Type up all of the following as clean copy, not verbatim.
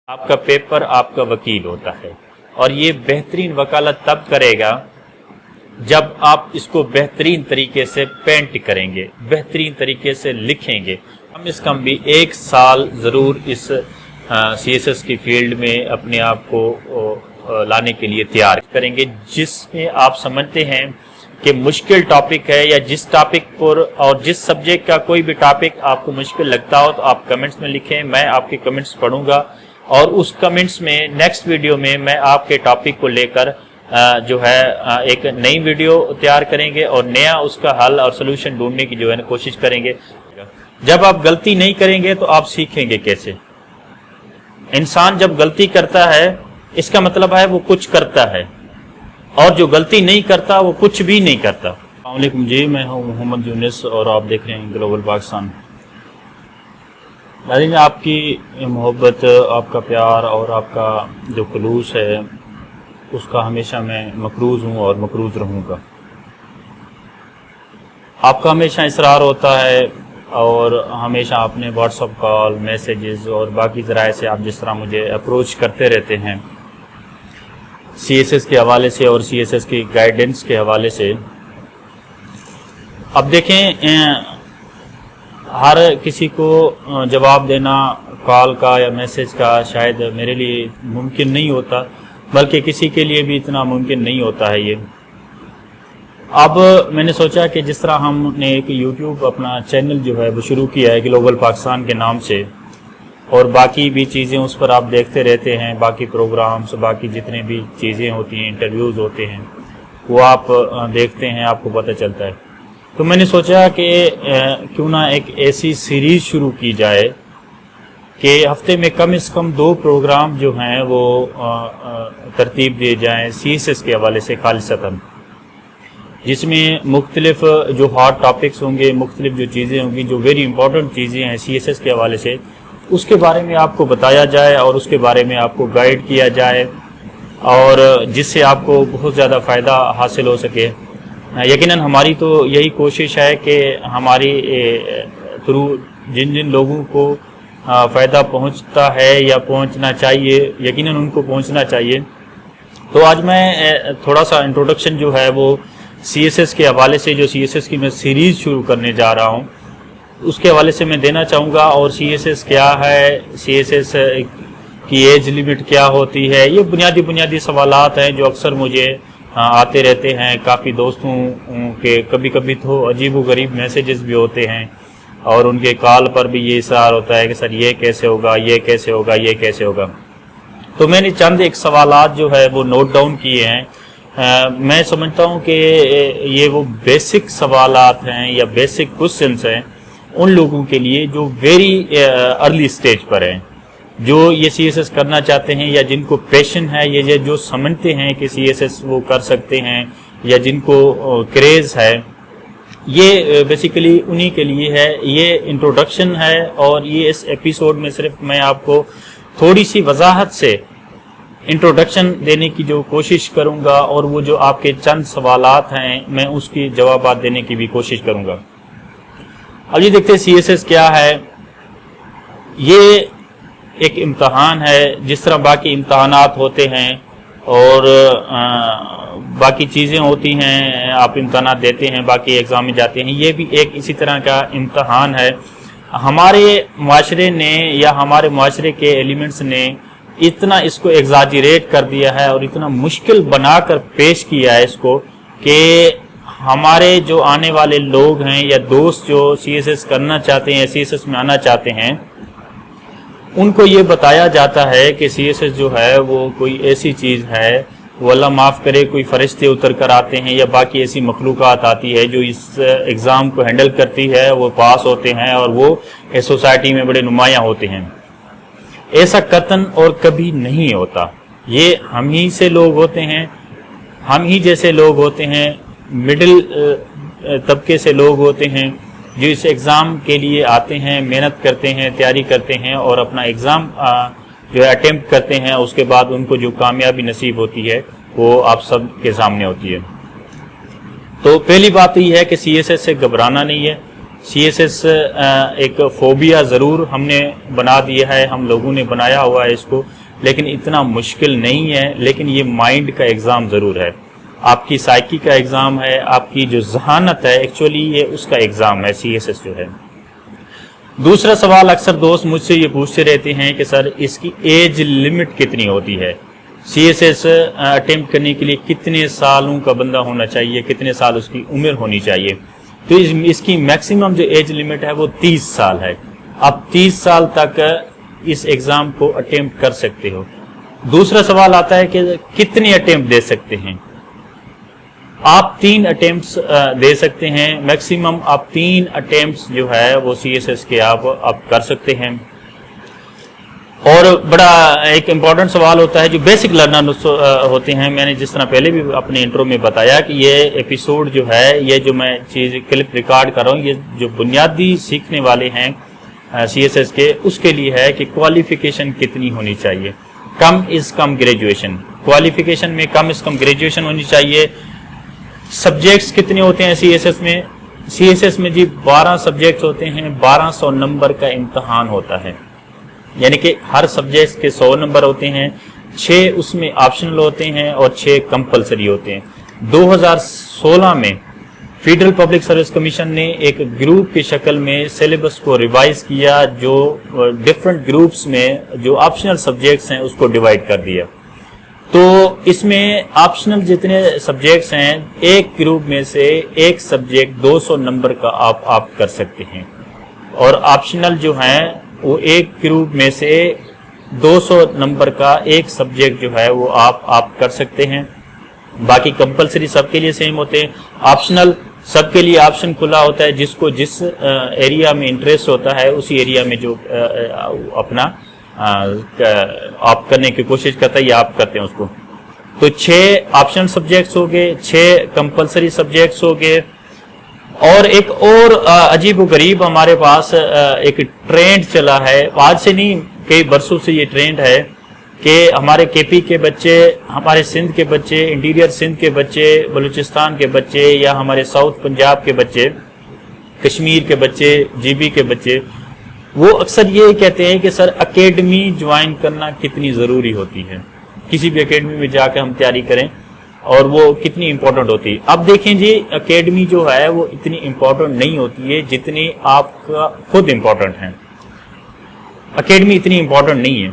آپ کا پیپر آپ کا وکیل ہوتا ہے، اور یہ بہترین وکالت تب کرے گا جب آپ اس کو بہترین طریقے سے پینٹ کریں گے، بہترین طریقے سے لکھیں گے۔ کم از کم بھی 1 سال ضرور اس سی ایس ایس کی فیلڈ میں اپنے آپ کو لانے کے لیے تیار کریں گے، جس میں آپ سمجھتے ہیں کہ مشکل ٹاپک ہے، یا جس ٹاپک پر اور جس سبجیکٹ کا کوئی بھی ٹاپک آپ کو مشکل لگتا ہو تو آپ کمنٹس میں لکھیں، میں آپ کے کمنٹس پڑھوں گا، اور اس کمنٹس میں نیکسٹ ویڈیو میں میں آپ کے ٹاپک کو لے کر جو ہے ایک نئی ویڈیو تیار کریں گے، اور نیا اس کا حل اور سلوشن ڈھونڈنے کی جو ہے کوشش کریں گے۔ جب آپ غلطی نہیں کریں گے تو آپ سیکھیں گے کیسے؟ انسان جب غلطی کرتا ہے اس کا مطلب ہے وہ کچھ کرتا ہے، اور جو غلطی نہیں کرتا وہ کچھ بھی نہیں کرتا۔ السلام علیکم جی، میں ہوں محمد یونس اور آپ دیکھ رہے ہیں گلوبل پاکستان۔ ناظرین، آپ کی محبت، آپ کا پیار اور آپ کا جو خلوص ہے اس کا ہمیشہ میں مقروض ہوں اور مقروض رہوں گا۔ آپ کا ہمیشہ اصرار ہوتا ہے، اور ہمیشہ آپ نے واٹس ایپ کال، میسیجز اور باقی ذرائع سے آپ جس طرح مجھے اپروچ کرتے رہتے ہیں سی ایس ایس کے حوالے سے اور سی ایس ایس کی گائیڈنس کے حوالے سے۔ اب دیکھیں، ہر کسی کو جواب دینا کال کا یا میسیج کا شاید میرے لیے ممکن نہیں ہوتا، بلکہ کسی کے لیے بھی اتنا ممکن نہیں ہوتا ہے یہ۔ اب میں نے سوچا کہ جس طرح ہم نے ایک یوٹیوب اپنا چینل جو ہے وہ شروع کیا ہے گلوبل پاکستان کے نام سے، اور باقی بھی چیزیں اس پر آپ دیکھتے رہتے ہیں، باقی پروگرامز، باقی جتنے بھی چیزیں ہوتی ہیں، انٹرویوز ہوتے ہیں، وہ آپ دیکھتے ہیں، آپ کو پتہ چلتا ہے۔ تو میں نے سوچا کہ کیوں نہ ایک ایسی سیریز شروع کی جائے کہ ہفتے میں کم از کم 2 پروگرام جو ہیں وہ ترتیب دیے جائیں سی ایس ایس کے حوالے سے خالصتاً، جس میں مختلف جو ہاٹ ٹاپکس ہوں گے، مختلف جو چیزیں ہوں گی، جو ویری امپورٹنٹ چیزیں ہیں سی ایس ایس کے حوالے سے، اس کے بارے میں آپ کو بتایا جائے اور اس کے بارے میں آپ کو گائیڈ کیا جائے، اور جس سے آپ کو بہت زیادہ فائدہ حاصل ہو سکے۔ یقیناً ہماری تو یہی کوشش ہے کہ ہماری تھرو جن لوگوں کو فائدہ پہنچتا ہے یا پہنچنا چاہیے، یقیناً ان کو پہنچنا چاہیے۔ تو آج میں تھوڑا سا انٹروڈکشن جو ہے وہ سی ایس ایس کے حوالے سے، جو سی ایس ایس کی میں سیریز شروع کرنے جا رہا ہوں، اس کے حوالے سے میں دینا چاہوں گا، اور سی ایس ایس کیا ہے، سی ایس ایس کی ایج لیمٹ کیا ہوتی ہے، یہ بنیادی سوالات ہیں جو اکثر مجھے آتے رہتے ہیں۔ کافی دوستوں کے کبھی کبھی تو عجیب و غریب میسیجز بھی ہوتے ہیں، اور ان کے کال پر بھی یہ اصرار ہوتا ہے کہ سر یہ کیسے ہوگا، یہ کیسے ہوگا، یہ کیسے ہوگا۔ تو میں نے چند ایک سوالات جو ہے وہ نوٹ ڈاؤن کیے ہیں۔ میں سمجھتا ہوں کہ یہ وہ بیسک سوالات ہیں یا بیسک کوسچنس ہیں ان لوگوں کے لیے جو ویری ارلی سٹیج پر ہیں، جو یہ سی ایس ایس کرنا چاہتے ہیں، یا جن کو پیشن ہے، یا جو سمجھتے ہیں کہ سی ایس ایس وہ کر سکتے ہیں، یا جن کو کریز ہے۔ یہ بیسیکلی انہی کے لیے ہے۔ یہ انٹروڈکشن ہے، اور یہ اس ایپیسوڈ میں صرف میں آپ کو تھوڑی سی وضاحت سے انٹروڈکشن دینے کی جو کوشش کروں گا، اور وہ جو آپ کے چند سوالات ہیں میں اس کی جوابات دینے کی بھی کوشش کروں گا۔ اب یہ دیکھتے ہیں سی ایس ایس کیا ہے۔ یہ ایک امتحان ہے، جس طرح باقی امتحانات ہوتے ہیں اور باقی چیزیں ہوتی ہیں، آپ امتحانات دیتے ہیں، باقی ایگزام میں جاتے ہیں، یہ بھی ایک اسی طرح کا امتحان ہے۔ ہمارے معاشرے نے یا ہمارے معاشرے کے ایلیمنٹس نے اتنا اس کو ایگزاجریٹ کر دیا ہے اور اتنا مشکل بنا کر پیش کیا ہے اس کو، کہ ہمارے جو آنے والے لوگ ہیں یا دوست جو سی ایس ایس کرنا چاہتے ہیں، سی ایس ایس میں آنا چاہتے ہیں، ان کو یہ بتایا جاتا ہے کہ سی ایس ایس جو ہے وہ کوئی ایسی چیز ہے، وہ اللہ معاف کرے کوئی فرشتے اتر کر آتے ہیں یا باقی ایسی مخلوقات آتی ہے جو اس ایگزام کو ہینڈل کرتی ہے، وہ پاس ہوتے ہیں اور وہ اس سوسائٹی میں بڑے نمایاں ہوتے ہیں۔ ایسا قطعاً اور کبھی نہیں ہوتا۔ یہ ہم ہی سے لوگ ہوتے ہیں، ہم ہی جیسے لوگ ہوتے ہیں، مڈل طبقے سے لوگ ہوتے ہیں جو اس ایگزام کے لیے آتے ہیں، محنت کرتے ہیں، تیاری کرتے ہیں، اور اپنا ایگزام جو ہے اٹیمپٹ کرتے ہیں۔ اس کے بعد ان کو جو کامیابی نصیب ہوتی ہے وہ آپ سب کے سامنے ہوتی ہے۔ تو پہلی بات یہ ہے کہ سی ایس ایس سے گھبرانا نہیں ہے۔ CSS ایک فوبیا ضرور ہم نے بنا دیا ہے، ہم لوگوں نے بنایا ہوا ہے اس کو، لیکن اتنا مشکل نہیں ہے. لیکن یہ مائنڈ کا ایگزام ضرور ہے، آپ کی سائیکی کا ایگزام ہے، آپ کی جو ذہانت ہے ایکچولی یہ اس کا ایگزام ہے CSS جو ہے. دوسرا سوال اکثر دوست مجھ سے یہ پوچھتے رہتے ہیں کہ سر اس کی ایج لمٹ کتنی ہوتی ہے، CSS اٹیمپٹ کرنے کے لیے کتنے سالوں کا بندہ ہونا چاہیے، کتنے سال اس کی عمر ہونی چاہیے. تو اس کی میکسیمم جو ایج لمٹ ہے وہ 30 سال ہے. آپ 30 سال تک اس ایگزام کو اٹیمپٹ کر سکتے ہو. دوسرا سوال آتا ہے کہ کتنے اٹیمپٹ دے سکتے ہیں. آپ 3 اٹیمپٹس دے سکتے ہیں، میکسیمم آپ 3 اٹیمپٹس جو ہے وہ CSS کے آپ کر سکتے ہیں. اور بڑا ایک امپورٹنٹ سوال ہوتا ہے جو بیسک لرنر ہوتے ہیں. میں نے جس طرح پہلے بھی اپنے انٹرو میں بتایا کہ یہ ایپیسوڈ جو ہے، یہ جو میں چیز کلپ ریکارڈ کر رہا ہوں، یہ جو بنیادی سیکھنے والے ہیں CSS کے، اس کے لیے ہے کہ کوالیفیکیشن کتنی ہونی چاہیے. کم از کم گریجویشن، کوالیفیکیشن میں کم از کم گریجویشن ہونی چاہیے. سبجیکٹس کتنے ہوتے ہیں CSS میں؟ CSS میں جی 12 سبجیکٹس ہوتے ہیں، 1200 نمبر کا امتحان ہوتا ہے. یعنی کہ ہر سبجیکٹ کے 100 نمبر ہوتے ہیں، 6 اس میں آپشنل ہوتے ہیں اور 6 کمپلسری ہوتے ہیں. 2016 میں فیڈرل پبلک سروس کمیشن نے ایک گروپ کی شکل میں سلیبس کو ریوائز کیا، جو ڈفرنٹ گروپس میں جو آپشنل سبجیکٹس ہیں اس کو ڈیوائڈ کر دیا. تو اس میں آپشنل جتنے سبجیکٹس ہیں، ایک گروپ میں سے ایک سبجیکٹ 200 نمبر کا آپ کر سکتے ہیں، اور آپشنل جو ہیں وہ ایک گروپ میں سے 200 نمبر کا ایک سبجیکٹ جو ہے وہ آپ کر سکتے ہیں. باقی کمپلسری سب کے لیے سیم ہوتے ہیں. آپشنل سب کے لیے آپشن کھلا ہوتا ہے، جس کو جس ایریا میں انٹرسٹ ہوتا ہے اسی ایریا میں جو اپنا آپ کرنے کی کوشش کرتا ہے یا آپ کرتے ہیں اس کو. تو 6 آپشنل سبجیکٹس ہو گئے، 6 کمپلسری سبجیکٹس ہو گئے. اور ایک اور عجیب و غریب ہمارے پاس ایک ٹرینڈ چلا ہے، آج سے نہیں کئی برسوں سے یہ ٹرینڈ ہے کہ ہمارے KP کے بچے، ہمارے سندھ کے بچے، انٹیریئر سندھ کے بچے، بلوچستان کے بچے، یا ہمارے ساؤتھ پنجاب کے بچے، کشمیر کے بچے، GB کے بچے، وہ اکثر یہ کہتے ہیں کہ سر اکیڈمی جوائن کرنا کتنی ضروری ہوتی ہے، کسی بھی اکیڈمی میں جا کے ہم تیاری کریں، اور وہ کتنی امپورٹنٹ ہوتی ہے. اب دیکھیں جی، اکیڈمی جو ہے وہ اتنی امپورٹنٹ نہیں ہوتی ہے جتنی آپ کا خود امپورٹنٹ ہے. اکیڈمی اتنی امپورٹنٹ نہیں ہے.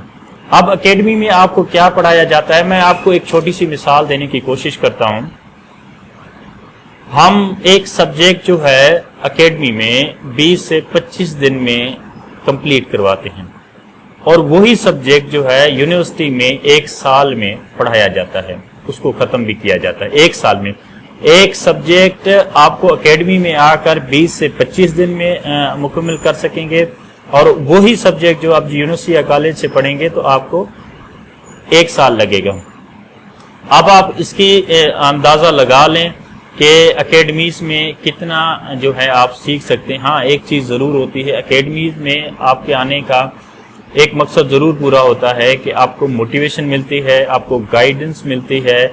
اب اکیڈمی میں آپ کو کیا پڑھایا جاتا ہے، میں آپ کو ایک چھوٹی سی مثال دینے کی کوشش کرتا ہوں. ہم ایک سبجیکٹ جو ہے اکیڈمی میں 20 سے 25 دن میں کمپلیٹ کرواتے ہیں، اور وہی سبجیکٹ جو ہے یونیورسٹی میں 1 سال میں پڑھایا جاتا ہے، اس کو ختم بھی کیا جاتا ہے 1 سال میں. ایک سبجیکٹ آپ کو اکیڈمی میں آ کر 20 سے 25 دن میں مکمل کر سکیں گے، اور وہی سبجیکٹ جو آپ یونیورسٹی یا کالج سے پڑھیں گے تو آپ کو 1 سال لگے گا. اب آپ اس کی اندازہ لگا لیں کہ اکیڈمیز میں کتنا جو ہے آپ سیکھ سکتے ہیں. ہاں ایک چیز ضرور ہوتی ہے، اکیڈمیز میں آپ کے آنے کا ایک مقصد ضرور پورا ہوتا ہے کہ آپ کو موٹیویشن ملتی ہے، آپ کو گائیڈنس ملتی ہے،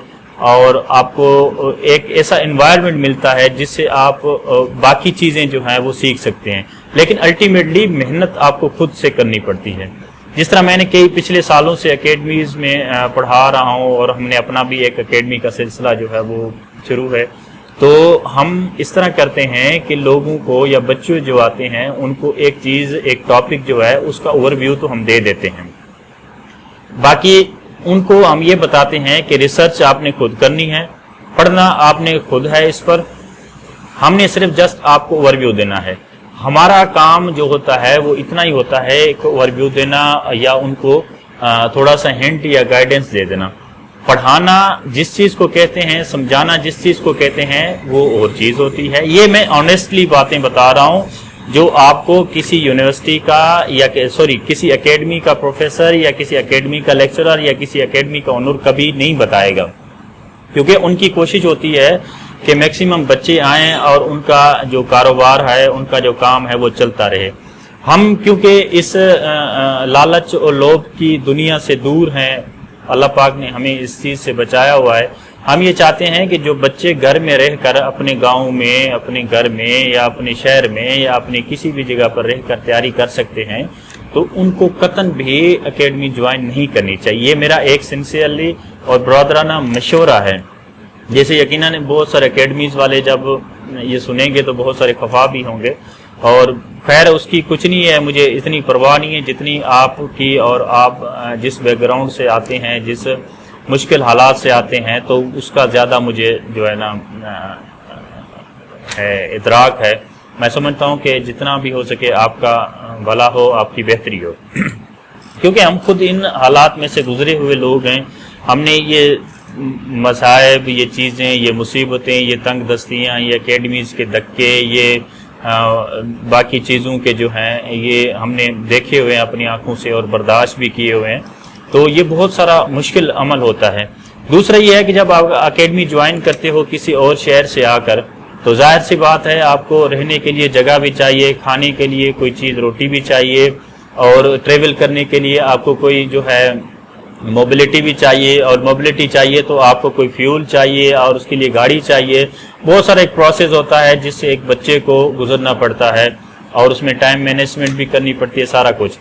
اور آپ کو ایک ایسا انوائرمنٹ ملتا ہے جس سے آپ باقی چیزیں جو ہیں وہ سیکھ سکتے ہیں. لیکن الٹیمیٹلی محنت آپ کو خود سے کرنی پڑتی ہے. جس طرح میں نے کئی پچھلے سالوں سے اکیڈمیز میں پڑھا رہا ہوں، اور ہم نے اپنا بھی ایک اکیڈمی کا سلسلہ جو ہے وہ شروع ہے، تو ہم اس طرح کرتے ہیں کہ لوگوں کو یا بچے جو آتے ہیں ان کو ایک چیز، ایک ٹاپک جو ہے اس کا اوور ویو تو ہم دے دیتے ہیں. باقی ان کو ہم یہ بتاتے ہیں کہ ریسرچ آپ نے خود کرنی ہے، پڑھنا آپ نے خود ہے اس پر، ہم نے صرف جسٹ آپ کو اوور ویو دینا ہے. ہمارا کام جو ہوتا ہے وہ اتنا ہی ہوتا ہے، ایک اوور ویو دینا یا ان کو تھوڑا سا ہنٹ یا گائیڈنس دے دینا. پڑھانا جس چیز کو کہتے ہیں، سمجھانا جس چیز کو کہتے ہیں، وہ اور چیز ہوتی ہے. یہ میں آنیسٹلی باتیں بتا رہا ہوں جو آپ کو کسی یونیورسٹی کا یا کسی اکیڈمی کا پروفیسر یا کسی اکیڈمی کا لیکچرر یا کسی اکیڈمی کا اونر کبھی نہیں بتائے گا، کیونکہ ان کی کوشش ہوتی ہے کہ میکسیمم بچے آئیں اور ان کا جو کاروبار ہے، ان کا جو کام ہے وہ چلتا رہے. ہم کیونکہ اس لالچ اور لوبھ کی دنیا سے دور ہیں، اللہ پاک نے ہمیں اس چیز سے بچایا ہوا ہے. ہم یہ چاہتے ہیں کہ جو بچے گھر میں رہ کر اپنے گاؤں میں، اپنے گھر میں یا اپنے شہر میں یا اپنے کسی بھی جگہ پر رہ کر تیاری کر سکتے ہیں، تو ان کو قطعاً بھی اکیڈمی جوائن نہیں کرنی چاہیے. یہ میرا ایک سنسیئرلی اور برادرانہ مشورہ ہے. جیسے یقیناً بہت سارے اکیڈمیز والے جب یہ سنیں گے تو بہت سارے خفا بھی ہوں گے، اور خیر اس کی کچھ نہیں ہے، مجھے اتنی پرواہ نہیں ہے جتنی آپ کی، اور آپ جس بیک گراؤنڈ سے آتے ہیں، جس مشکل حالات سے آتے ہیں، تو اس کا زیادہ مجھے جو ہے نا ادراک ہے. میں سمجھتا ہوں کہ جتنا بھی ہو سکے آپ کا بھلا ہو، آپ کی بہتری ہو، کیونکہ ہم خود ان حالات میں سے گزرے ہوئے لوگ ہیں. ہم نے یہ مصائب، یہ چیزیں، یہ مصیبتیں، یہ تنگ دستیاں، یہ اکیڈمیز کے دھکے، یہ باقی چیزوں کے جو ہیں، یہ ہم نے دیکھے ہوئے ہیں اپنی آنکھوں سے اور برداشت بھی کیے ہوئے ہیں. تو یہ بہت سارا مشکل عمل ہوتا ہے. دوسرا یہ ہے کہ جب آپ اکیڈمی جوائن کرتے ہو کسی اور شہر سے آ کر، تو ظاہر سی بات ہے آپ کو رہنے کے لیے جگہ بھی چاہیے، کھانے کے لیے کوئی چیز روٹی بھی چاہیے، اور ٹریول کرنے کے لیے آپ کو کوئی جو ہے موبلٹی بھی چاہیے، اور موبلٹی چاہیے تو آپ کو کوئی فیول چاہیے، اور اس کے لیے گاڑی چاہیے. بہت سارا ایک پروسیس ہوتا ہے جس سے ایک بچے کو گزرنا پڑتا ہے، اور اس میں ٹائم مینجمنٹ بھی کرنی پڑتی ہے، سارا کچھ.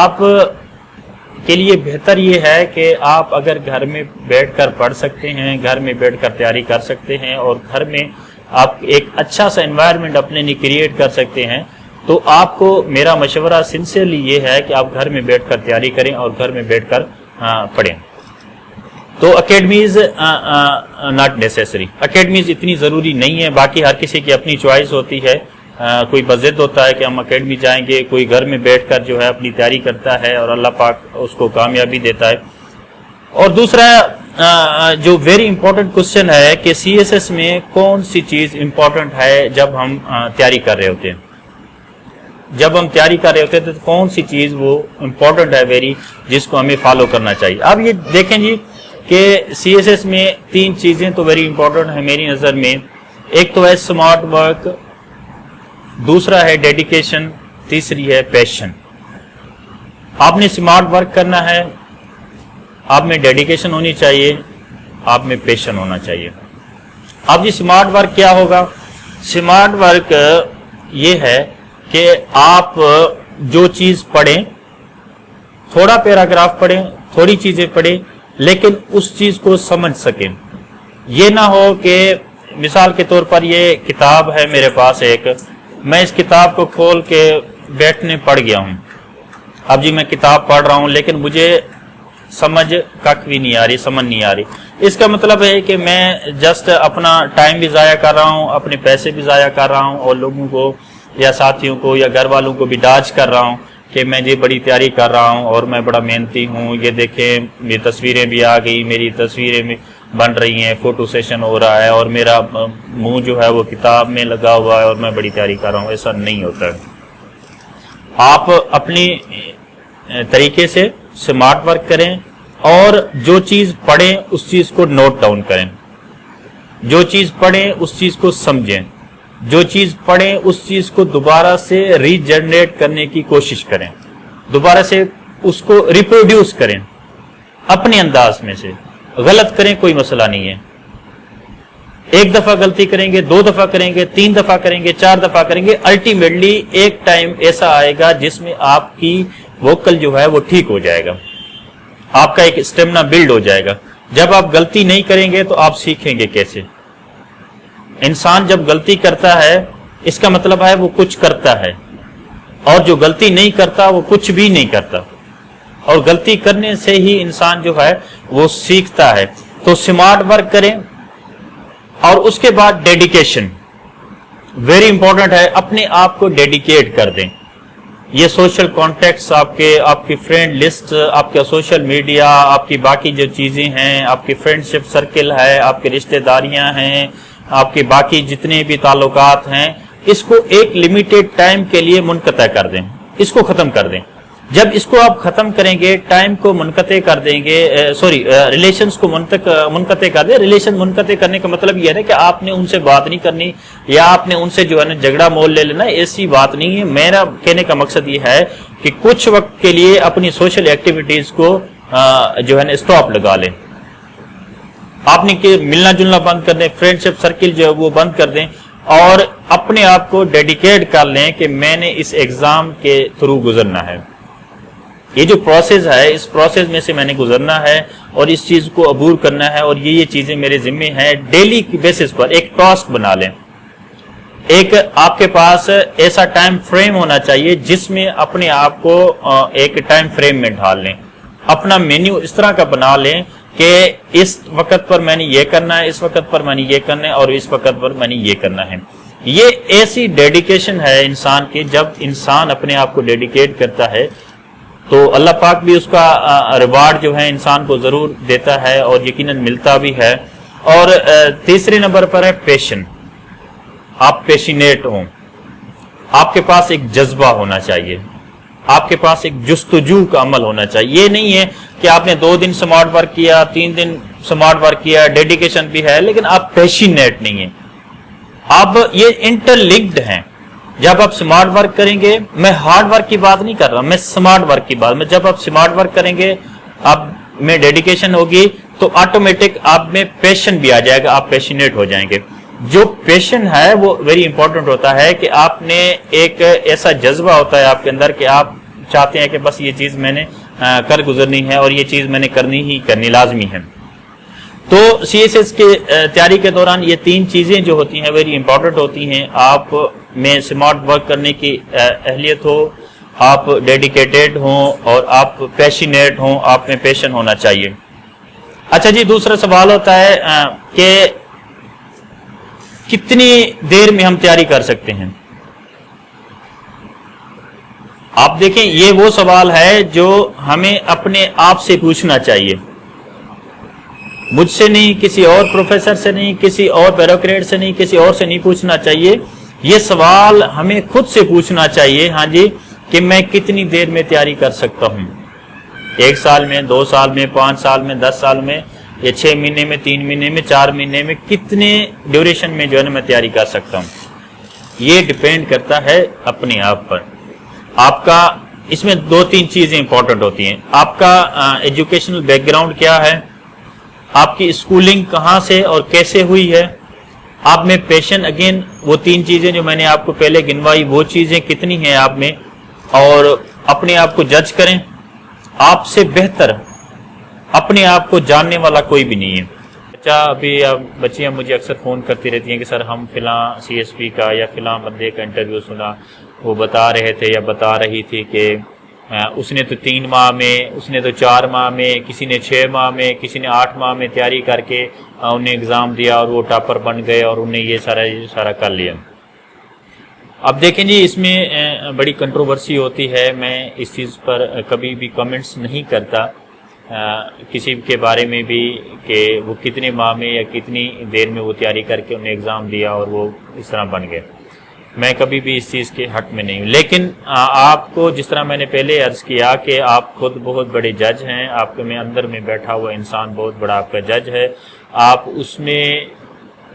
آپ کے لیے بہتر یہ ہے کہ آپ اگر گھر میں بیٹھ کر پڑھ سکتے ہیں، گھر میں بیٹھ کر تیاری کر سکتے ہیں، اور گھر میں آپ ایک اچھا سا انوائرمنٹ اپنے لیے کریٹ کر سکتے ہیں، تو آپ کو میرا مشورہ سنسیئرلی یہ ہے کہ آپ گھر میں بیٹھ کر تیاری کریں اور گھر میں بیٹھ کر پڑھیں. تو اکیڈمیز ناٹ نیسیسری، اکیڈمیز اتنی ضروری نہیں ہے. باقی ہر کسی کی اپنی چوائس ہوتی ہے. کوئی بضد ہوتا ہے کہ ہم اکیڈمی جائیں گے، کوئی گھر میں بیٹھ کر جو ہے اپنی تیاری کرتا ہے اور اللہ پاک اس کو کامیابی دیتا ہے. اور دوسرا جو ویری امپورٹنٹ کوشچن ہے کہ سی ایس ایس میں کون سی چیز امپورٹنٹ ہے جب ہم تیاری کر رہے ہوتے ہیں. جب ہم تیاری کر رہے ہوتے ہیں تو کون سی چیز وہ امپورٹنٹ ہے ویری، جس کو ہمیں فالو کرنا چاہیے. اب یہ دیکھیں جی کہ سی ایس ایس میں 3 چیزیں تو ویری امپورٹنٹ ہیں میری نظر میں. ایک تو ہے اسمارٹ ورک، دوسرا ہے ڈیڈیکیشن، تیسری ہے پیشن. آپ نے اسمارٹ ورک کرنا ہے، آپ میں ڈیڈیکیشن ہونی چاہیے، آپ میں پیشن ہونا چاہیے. اب جی اسمارٹ ورک کیا ہوگا؟ اسمارٹ ورک یہ ہے کہ آپ جو چیز پڑھیں، تھوڑا پیراگراف پڑھیں، تھوڑی چیزیں پڑھیں، لیکن اس چیز کو سمجھ سکیں. یہ نہ ہو کہ مثال کے طور پر یہ کتاب ہے میرے پاس ایک، میں اس کتاب کو کھول کے بیٹھنے پڑھ گیا ہوں. اب جی میں کتاب پڑھ رہا ہوں لیکن مجھے سمجھ کک بھی نہیں آ رہی، سمجھ نہیں آ رہی. اس کا مطلب ہے کہ میں جسٹ اپنا ٹائم بھی ضائع کر رہا ہوں، اپنے پیسے بھی ضائع کر رہا ہوں، اور لوگوں کو یا ساتھیوں کو یا گھر والوں کو بھی ڈاج کر رہا ہوں کہ میں یہ بڑی تیاری کر رہا ہوں اور میں بڑا محنتی ہوں. یہ دیکھیں میری تصویریں بھی آ گئی، میری تصویریں بھی بن رہی ہیں، فوٹو سیشن ہو رہا ہے، اور میرا منہ جو ہے وہ کتاب میں لگا ہوا ہے اور میں بڑی تیاری کر رہا ہوں. ایسا نہیں ہوتا ہے. آپ اپنی طریقے سے اسمارٹ ورک کریں، اور جو چیز پڑھیں اس چیز کو نوٹ ڈاؤن کریں، جو چیز پڑھیں اس چیز کو سمجھیں، جو چیز پڑھیں اس چیز کو دوبارہ سے ری جنریٹ کرنے کی کوشش کریں، دوبارہ سے اس کو ریپروڈیوس کریں اپنے انداز میں سے. غلط کریں کوئی مسئلہ نہیں ہے، 1 دفعہ غلطی کریں گے، 2 دفعہ کریں گے، 3 دفعہ کریں گے، 4 دفعہ کریں گے، الٹیمیٹلی ایک ٹائم ایسا آئے گا جس میں آپ کی ووکل جو ہے وہ ٹھیک ہو جائے گا، آپ کا ایک اسٹیمنا بلڈ ہو جائے گا. جب آپ غلطی نہیں کریں گے تو آپ سیکھیں گے کیسے؟ انسان جب غلطی کرتا ہے اس کا مطلب ہے وہ کچھ کرتا ہے، اور جو غلطی نہیں کرتا وہ کچھ بھی نہیں کرتا، اور غلطی کرنے سے ہی انسان جو ہے وہ سیکھتا ہے. تو اسمارٹ ورک کریں، اور اس کے بعد ڈیڈیکیشن ویری امپورٹنٹ ہے. اپنے آپ کو ڈیڈیکیٹ کر دیں. یہ سوشل کانٹیکٹس، آپ کی فرینڈ لسٹ، آپ کا سوشل میڈیا، آپ کی باقی جو چیزیں ہیں، آپ کی فرینڈشپ سرکل ہے، آپ کی رشتہ داریاں ہیں، آپ کے باقی جتنے بھی تعلقات ہیں، اس کو ایک لمیٹڈ ٹائم کے لیے منقطع کر دیں، اس کو ختم کر دیں. جب اس کو آپ ختم کریں گے، ٹائم کو منقطع کر دیں گے، ریلیشنز کو منقطع کر دیں. ریلیشن منقطع کرنے کا مطلب یہ ہے کہ آپ نے ان سے بات نہیں کرنی، یا آپ نے ان سے جو ہے نا جھگڑا مول لے لینا، ایسی بات نہیں ہے. میرا کہنے کا مقصد یہ ہے کہ کچھ وقت کے لیے اپنی سوشل ایکٹیویٹیز کو جو ہے نا اسٹاپ لگا لیں. آپ نے کہ ملنا جلنا بند کر دیں، فرینڈ شپ سرکل جو ہے وہ بند کر دیں، اور اپنے آپ کو ڈیڈیکیٹ کر لیں کہ میں نے اس ایگزام کے تھرو گزرنا ہے، یہ جو پروسیس ہے اس پروسیس میں سے میں نے گزرنا ہے اور اس چیز کو عبور کرنا ہے، اور یہ چیزیں میرے ذمے ہیں۔ ڈیلی کی بیسس پر ایک ٹاسک بنا لیں، ایک آپ کے پاس ایسا ٹائم فریم ہونا چاہیے جس میں اپنے آپ کو ایک ٹائم فریم میں ڈھال لیں، اپنا مینیو اس طرح کا بنا لیں کہ اس وقت پر میں نے یہ کرنا ہے، اس وقت پر میں نے یہ کرنا ہے، اور اس وقت پر میں نے یہ کرنا ہے۔ یہ ایسی ڈیڈیکیشن ہے انسان کی، جب انسان اپنے آپ کو ڈیڈیکیٹ کرتا ہے تو اللہ پاک بھی اس کا ریوارڈ جو ہے انسان کو ضرور دیتا ہے اور یقیناً ملتا بھی ہے۔ اور تیسرے نمبر پر ہے پیشن، آپ پیشنیٹ ہوں، آپ کے پاس ایک جذبہ ہونا چاہیے، آپ کے پاس ایک جستجو کا عمل ہونا چاہیے۔ یہ نہیں ہے کہ آپ نے 2 دن سمارٹ ورک کیا، 3 دن سمارٹ ورک کیا، ڈیڈیکیشن بھی ہے، لیکن آپ پیشنیٹ نہیں ہیں۔ آپ یہ انٹر لنکڈ ہیں۔ جب آپ سمارٹ ورک کریں گے، میں ہارڈ ورک کی بات نہیں کر رہا، میں سمارٹ ورک کی بات میں، جب آپ سمارٹ ورک کریں گے، آپ میں ڈیڈیکیشن ہوگی تو آٹومیٹک آپ میں پیشن بھی آ جائے گا، آپ پیشنیٹ ہو جائیں گے۔ جو پیشن ہے وہ ویری امپورٹنٹ ہوتا ہے کہ آپ نے ایک ایسا جذبہ ہوتا ہے آپ کے اندر کہ آپ چاہتے ہیں کہ بس یہ چیز میں نے کر گزرنی ہے اور یہ چیز میں نے کرنی لازمی ہے۔ تو سی ایس ایس کے تیاری کے دوران یہ 3 چیزیں جو ہوتی ہیں ویری امپورٹنٹ ہوتی ہیں۔ آپ میں سمارٹ ورک کرنے کی اہلیت ہو، آپ ڈیڈیکیٹڈ ہوں اور آپ پیشنیٹ ہوں، آپ میں پیشن ہونا چاہیے۔ اچھا جی، دوسرا سوال ہوتا ہے کہ کتنی دیر میں ہم تیاری کر سکتے ہیں؟ آپ دیکھیں، یہ وہ سوال ہے جو ہمیں اپنے آپ سے پوچھنا چاہیے، مجھ سے نہیں، کسی اور پروفیسر سے نہیں، کسی اور بیوروکریٹ سے نہیں، کسی اور سے نہیں پوچھنا چاہیے۔ یہ سوال ہمیں خود سے پوچھنا چاہیے، ہاں جی، کہ میں کتنی دیر میں تیاری کر سکتا ہوں، 1 سال میں، 2 سال میں، 5 سال میں، 10 سال میں، یا 6 مہینے میں، 3 مہینے میں، 4 مہینے میں، کتنے ڈیوریشن میں جو ہے نا میں تیاری کر سکتا ہوں۔ یہ ڈیپینڈ کرتا ہے اپنے آپ پر۔ آپ کا اس میں 2-3 چیزیں امپورٹنٹ ہوتی ہیں۔ آپ کا ایجوکیشنل بیک گراؤنڈ کیا ہے، آپ کی اسکولنگ کہاں سے اور کیسے ہوئی ہے، آپ میں پیشن، اگین وہ 3 چیزیں جو میں نے آپ کو پہلے گنوائی وہ چیزیں کتنی ہیں آپ میں، اور اپنے آپ کو جج کریں۔ آپ سے بہتر اپنے آپ کو جاننے والا کوئی بھی نہیں ہے۔ ابھی بچیاں مجھے اکثر فون کرتی رہتی ہیں کہ سر ہم فلاں سی ایس پی کا یا فلاں بندے کا انٹرویو سنا، وہ بتا رہے تھے یا بتا رہی تھی کہ اس نے تو 3 ماہ میں، اس نے تو 4 ماہ میں، کسی نے 6 ماہ میں، کسی نے 8 ماہ میں تیاری کر کے انہیں ایگزام دیا اور وہ ٹاپر بن گئے اور انہیں یہ سارا کر لیا۔ اب دیکھیں جی، اس میں بڑی کنٹروورسی ہوتی ہے۔ میں اس چیز پر کبھی بھی کمنٹس نہیں کرتا کسی کے بارے میں بھی کہ وہ کتنے ماہ میں یا کتنی دیر میں وہ تیاری کر کے انہیں ایگزام دیا اور وہ اس طرح بن گئے۔ میں کبھی بھی اس چیز کے حق میں نہیں ہوں، لیکن آپ کو جس طرح میں نے پہلے عرض کیا کہ آپ خود بہت بڑے جج ہیں، آپ کے میں اندر میں بیٹھا ہوا انسان بہت بڑا آپ کا جج ہے۔ آپ اس میں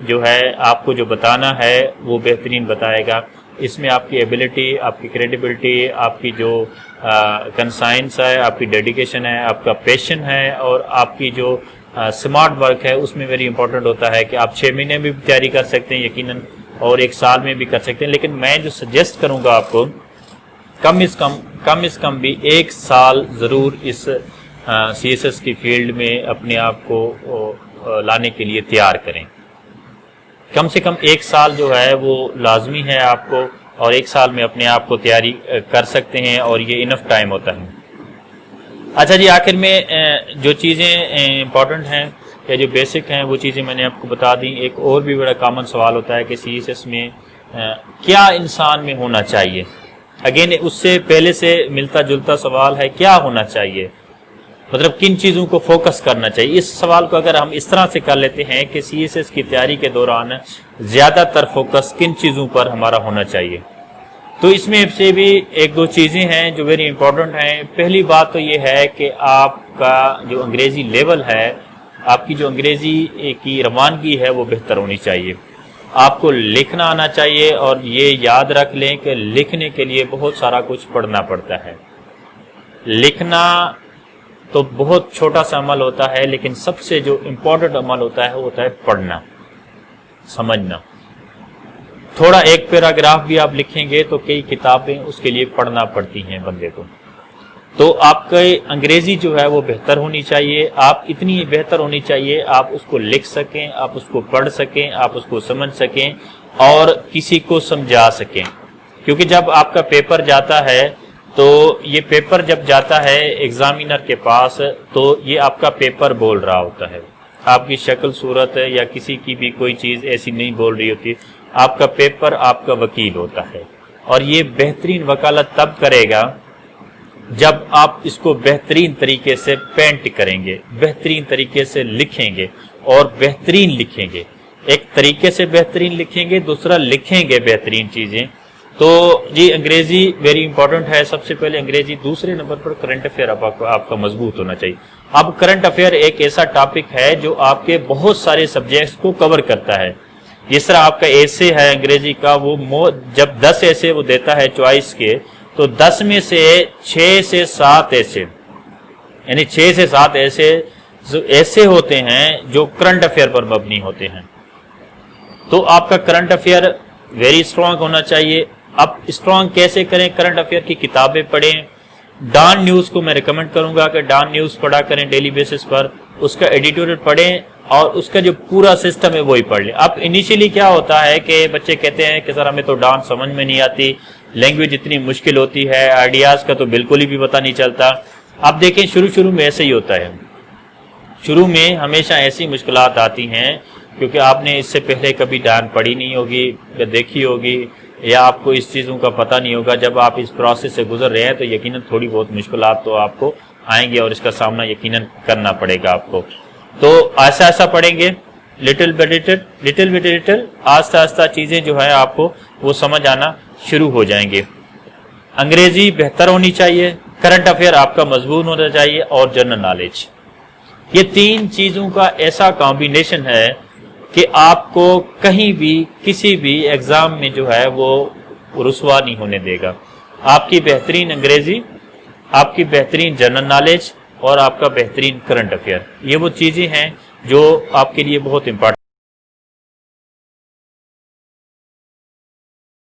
جو ہے آپ کو جو بتانا ہے وہ بہترین بتائے گا۔ اس میں آپ کی ایبلٹی، آپ کی کریڈیبلٹی، آپ کی جو کنسائنس ہے، آپ کی ڈیڈیکیشن ہے، آپ کا پیشن ہے، اور آپ کی جو سمارٹ ورک ہے، اس میں ویری امپورٹنٹ ہوتا ہے کہ آپ 6 مہینے میں بھی تیاری کر سکتے ہیں یقیناً، اور 1 سال میں بھی کر سکتے ہیں۔ لیکن میں جو سجیسٹ کروں گا آپ کو، کم از کم بھی 1 سال ضرور اس سی ایس ایس کی فیلڈ میں اپنے آپ کو لانے کے لیے تیار کریں۔ کم سے کم 1 سال جو ہے وہ لازمی ہے آپ کو، اور 1 سال میں اپنے آپ کو تیاری کر سکتے ہیں، اور یہ انف ٹائم ہوتا ہے۔ اچھا جی، آخر میں جو چیزیں امپورٹنٹ ہیں یا جو بیسک ہیں وہ چیزیں میں نے آپ کو بتا دیں۔ ایک اور بھی بڑا کامن سوال ہوتا ہے کہ سی ایس ایس میں کیا انسان میں ہونا چاہیے۔ اگین اس سے پہلے سے ملتا جلتا سوال ہے، کیا ہونا چاہیے، مطلب کن چیزوں کو فوکس کرنا چاہیے۔ اس سوال کو اگر ہم اس طرح سے کر لیتے ہیں کہ سی ایس ایس کی تیاری کے دوران زیادہ تر فوکس کن چیزوں پر ہمارا ہونا چاہیے، تو اس میں سے بھی 1-2 چیزیں ہیں جو ویری امپورٹنٹ ہیں۔ پہلی بات تو یہ ہے کہ آپ کا جو انگریزی لیول ہے، آپ کی جو انگریزی کی روانگی ہے وہ بہتر ہونی چاہیے۔ آپ کو لکھنا آنا چاہیے، اور یہ یاد رکھ لیں کہ لکھنے کے لیے بہت سارا کچھ پڑھنا پڑتا ہے۔ لکھنا تو بہت چھوٹا سا عمل ہوتا ہے، لیکن سب سے جو امپورٹنٹ عمل ہوتا ہے وہ ہوتا ہے پڑھنا، سمجھنا۔ تھوڑا ایک پیراگراف بھی آپ لکھیں گے تو کئی کتابیں اس کے لیے پڑھنا پڑتی ہیں بندے کو۔ تو آپ کا انگریزی جو ہے وہ بہتر ہونی چاہیے، آپ اتنی بہتر ہونی چاہیے آپ اس کو لکھ سکیں، آپ اس کو پڑھ سکیں، آپ اس کو سمجھ سکیں اور کسی کو سمجھا سکیں۔ کیونکہ جب آپ کا پیپر جاتا ہے تو یہ پیپر جب جاتا ہے ایگزامینر کے پاس تو یہ آپ کا پیپر بول رہا ہوتا ہے، آپ کی شکل صورت یا کسی کی بھی کوئی چیز ایسی نہیں بول رہی ہوتی، آپ کا پیپر آپ کا وکیل ہوتا ہے۔ اور یہ بہترین وکالت تب کرے گا جب آپ اس کو بہترین طریقے سے پینٹ کریں گے، بہترین طریقے سے لکھیں گے اور بہترین لکھیں گے۔ ایک طریقے سے بہترین لکھیں گے، دوسرا لکھیں گے بہترین چیزیں۔ تو جی انگریزی ویری امپورٹنٹ ہے، سب سے پہلے انگریزی۔ دوسرے نمبر پر کرنٹ افیئر آپ کا مضبوط ہونا چاہیے۔ اب کرنٹ افیئر ایک ایسا ٹاپک ہے جو آپ کے بہت سارے سبجیکٹس کو کور کرتا ہے۔ جس طرح آپ کا ایسے ہے انگریزی کا، وہ جب 10 ایسے وہ دیتا ہے چوائس کے، تو 10 میں سے 6 سے 7 ایسے، یعنی 6 سے 7 ایسے ہوتے ہیں جو کرنٹ افیئر پر مبنی ہوتے ہیں۔ تو آپ کا کرنٹ افیئر ویری اسٹرانگ ہونا چاہیے۔ اب اسٹرانگ کیسے کریں؟ کرنٹ افیئر کی کتابیں پڑھیں۔ ڈان نیوز کو میں ریکمنڈ کروں گا کہ ڈان نیوز پڑھا کریں ڈیلی بیسس پر، اس کا ایڈیٹوریل پڑھیں اور اس کا جو پورا سسٹم ہے وہی پڑھ لیں۔ اب انیشیلی کیا ہوتا ہے کہ بچے کہتے ہیں کہ سر ہمیں تو ڈان سمجھ میں نہیں آتی، لینگویج اتنی مشکل ہوتی ہے، آئیڈیاز کا تو بالکل ہی بھی پتہ نہیں چلتا۔ اب دیکھیں شروع میں ایسے ہی ہوتا ہے، شروع میں ہمیشہ ایسی مشکلات آتی ہیں کیونکہ آپ نے اس سے پہلے کبھی ڈان پڑھی نہیں ہوگی یا دیکھی ہوگی، یا آپ کو اس چیزوں کا پتہ نہیں ہوگا۔ جب آپ اس پروسیس سے گزر رہے ہیں تو یقیناً تھوڑی بہت مشکلات تو آپ کو آئیں گے اور اس کا سامنا یقیناً کرنا پڑے گا آپ کو۔ تو ایسا پڑھیں گے، لٹل لٹل آہستہ آہستہ چیزیں جو ہے آپ کو وہ سمجھ آنا شروع ہو جائیں گے۔ انگریزی بہتر ہونی چاہیے، کرنٹ افیئر آپ کا مضبوط ہونا چاہیے اور جنرل نالج۔ یہ 3 چیزوں کا ایسا کمبینیشن ہے کہ آپ کو کہیں بھی کسی بھی ایگزام میں جو ہے وہ رسوا نہیں ہونے دے گا۔ آپ کی بہترین انگریزی، آپ کی بہترین جنرل نالج اور آپ کا بہترین کرنٹ افیئر، یہ وہ چیزیں ہیں جو آپ کے لیے بہت امپورٹنٹ